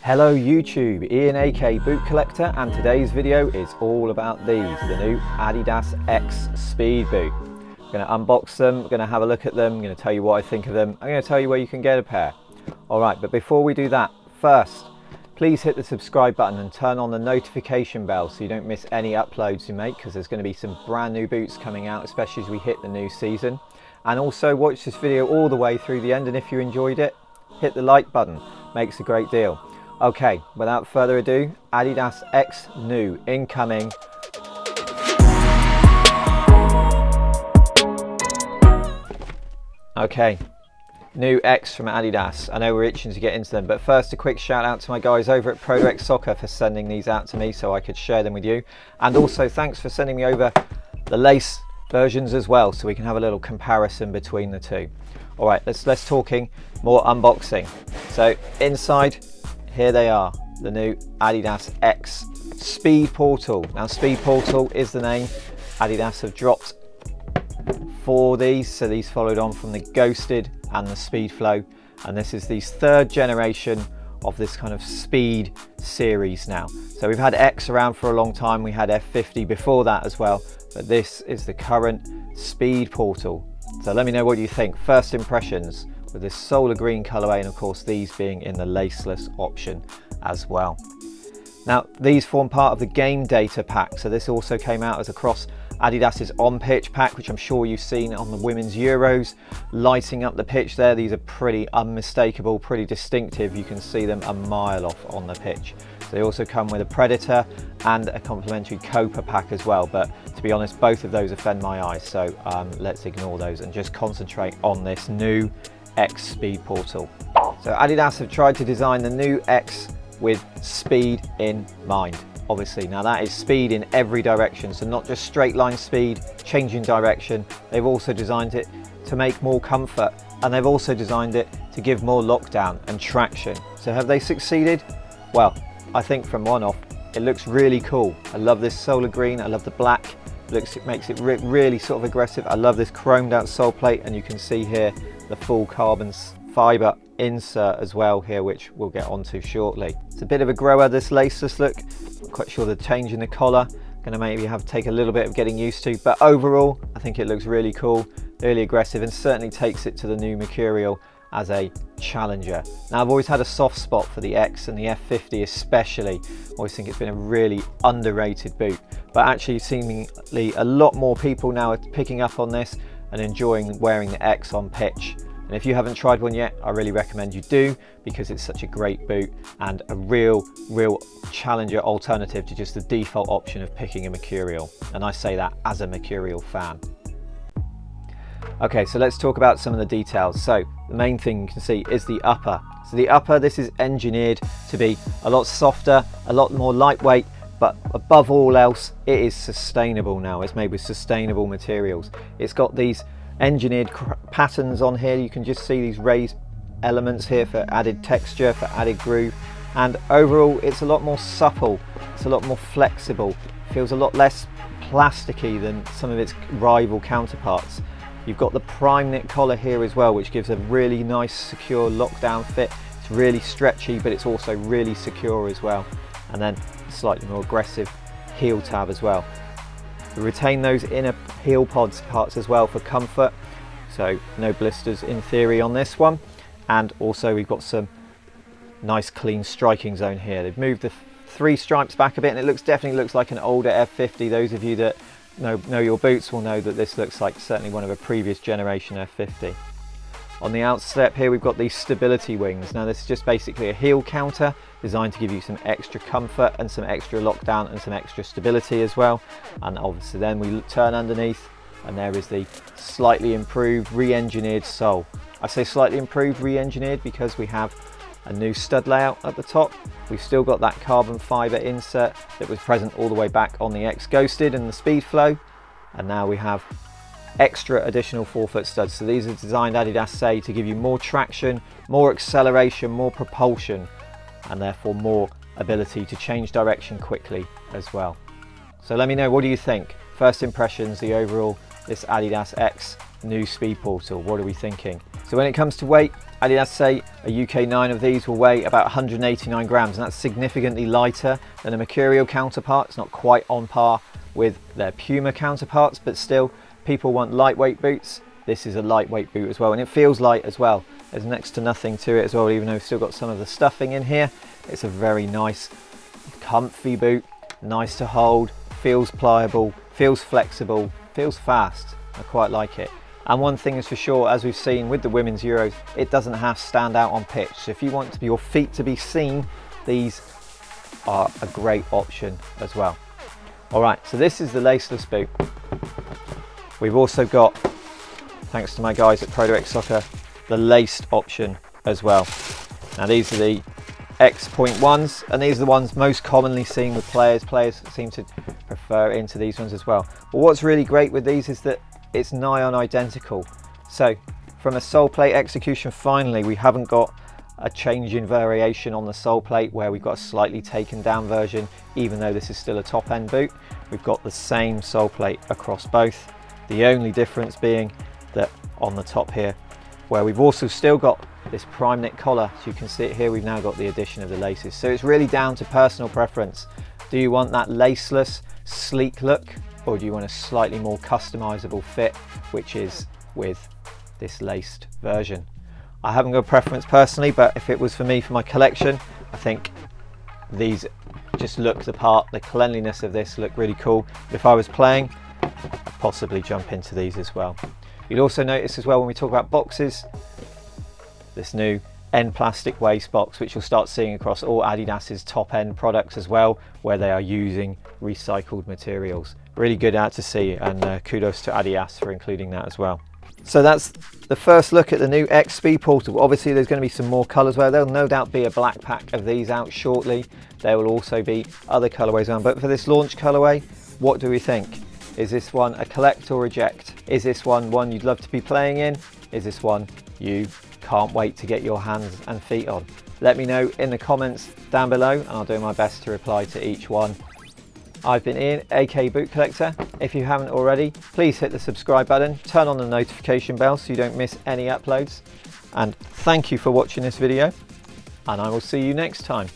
Hello YouTube, Ian aka Boot Collector, and today's video is all about these, the new Adidas X Speed Boot. I'm going to unbox them, I'm going to have a look at them, I'm going to tell you what I think of them, I'm going to tell you where you can get a pair. Alright, but before we do that, first, please hit the subscribe button and turn on the notification bell so you don't miss any uploads you make, because there's going to be some brand new boots coming out, especially as we hit the new season. And also watch this video all the way through the end, and if you enjoyed it, hit the like button, makes a great deal. Okay, without further ado, Adidas X new incoming. Okay, new X from Adidas. I know we're itching to get into them, but first a quick shout out to my guys over at ProDirect Soccer for sending these out to me so I could share them with you. And also thanks for sending me over the lace versions as well, so we can have a little comparison between the two. All right, let's talking more unboxing. So inside, here they are, the new Adidas X Speedportal. Now Speedportal is the name Adidas have dropped for these, so these followed on from the Ghosted and the Speedflow, and this is the third generation of this kind of speed series now. So we've had X around for a long time, we had F50 before that as well, but this is the current Speedportal. So let me know what you think. First impressions with this solar green colorway, and of course these being in the laceless option as well. Now these form part of the game data pack, so this also came out as across Adidas's on-pitch pack, which I'm sure you've seen on the women's Euros, lighting up the pitch there. These are pretty unmistakable, pretty distinctive. You can see them a mile off on the pitch. So they also come with a Predator and a complimentary Copa pack as well, but to be honest, both of those offend my eyes, so let's ignore those and just concentrate on this new X Speedportal. So Adidas have tried to design the new X with speed in mind. Obviously, now that is speed in every direction, so not just straight line speed, changing direction. They've also designed it to make more comfort, and they've also designed it to give more lockdown and traction. So have they succeeded? Well, I think from one off, it looks really cool. I love this solar green, I love the black. It makes it really sort of aggressive. I love this chromed out sole plate, and you can see here the full carbon fiber insert as well here, which we'll get onto shortly. It's a bit of a grower, this laceless look. I'm quite sure the change in the collar gonna maybe have to take a little bit of getting used to, but overall I think it looks really cool, really aggressive, and certainly takes it to the new Mercurial as a challenger. Now I've always had a soft spot for the X and the F50 especially. I always think it's been a really underrated boot, but actually seemingly a lot more people now are picking up on this and enjoying wearing the X on pitch. And if you haven't tried one yet, I really recommend you do, because it's such a great boot and a real challenger alternative to just the default option of picking a Mercurial. And I say that as a Mercurial fan. Okay, so let's talk about some of the details. So the main thing you can see is the upper. So the upper, this is engineered to be a lot softer, a lot more lightweight, but above all else, it is sustainable now. It's made with sustainable materials. It's got these engineered patterns on here. You can just see these raised elements here for added texture, for added groove, and overall it's a lot more supple, it's a lot more flexible, feels a lot less plasticky than some of its rival counterparts. You've got the prime knit collar here as well, which gives a really nice secure lockdown fit. It's really stretchy, but it's also really secure as well, and then slightly more aggressive heel tab as well. We retain those inner heel pods parts as well for comfort, so no blisters in theory on this one. And also we've got some nice clean striking zone here. They've moved the three stripes back a bit, and it definitely looks like an older F50. Those of you that know your boots will know that this looks like certainly one of a previous generation F50. On the outstep here we've got these stability wings. Now this is just basically a heel counter designed to give you some extra comfort and some extra lockdown and some extra stability as well. And obviously then we turn underneath, and there is the slightly improved re-engineered sole. I say slightly improved re-engineered because we have a new stud layout at the top. We've still got that carbon fiber insert that was present all the way back on the X Ghosted and the Speedflow, and now we have extra additional forefoot studs. So these are designed, Adidas say, to give you more traction, more acceleration, more propulsion, and therefore more ability to change direction quickly as well. So let me know, what do you think? First impressions, the overall, this Adidas X new Speedportal, what are we thinking? So when it comes to weight, Adidas say a UK 9 of these will weigh about 189 grams, and that's significantly lighter than a Mercurial counterpart. It's not quite on par with their Puma counterparts, but still, people want lightweight boots. This is a lightweight boot as well, and it feels light as well. There's next to nothing to it as well, even though we've still got some of the stuffing in here. It's a very nice, comfy boot, nice to hold, feels pliable, feels flexible, feels fast. I quite like it. And one thing is for sure, as we've seen with the women's Euros, it doesn't have to stand out on pitch. So if you want your feet to be seen, these are a great option as well. All right, so this is the laceless boot. We've also got, thanks to my guys at X Soccer, the laced option as well. Now these are the X.1s, and these are the ones most commonly seen with players. Players seem to prefer into these ones as well. But what's really great with these is that it's nigh on identical. So from a sole plate execution, finally, we haven't got a change in variation on the sole plate where we've got a slightly taken down version, even though this is still a top end boot. We've got the same sole plate across both. The only difference being that on the top here, where we've also still got this prime knit collar, so you can see it here, we've now got the addition of the laces. So it's really down to personal preference. Do you want that laceless, sleek look, or do you want a slightly more customizable fit, which is with this laced version? I haven't got a preference personally, but if it was for me, for my collection, I think these just look the part. The cleanliness of this look really cool. But if I was playing, I'd possibly jump into these as well. You'll also notice as well when we talk about boxes, this new end plastic waist box, which you'll start seeing across all Adidas's top end products as well, where they are using recycled materials. Really good out to see, and kudos to Adidas for including that as well. So that's the first look at the new X Speedportal. Obviously there's going to be some more colours where there'll no doubt be a black pack of these out shortly. There will also be other colourways on, but for this launch colourway, what do we think? Is this one a collect or reject? Is this one you'd love to be playing in? Is this one you can't wait to get your hands and feet on? Let me know in the comments down below, and I'll do my best to reply to each one. I've been Ian, aka Boot Collector. If you haven't already, please hit the subscribe button, turn on the notification bell so you don't miss any uploads. And thank you for watching this video, and I will see you next time.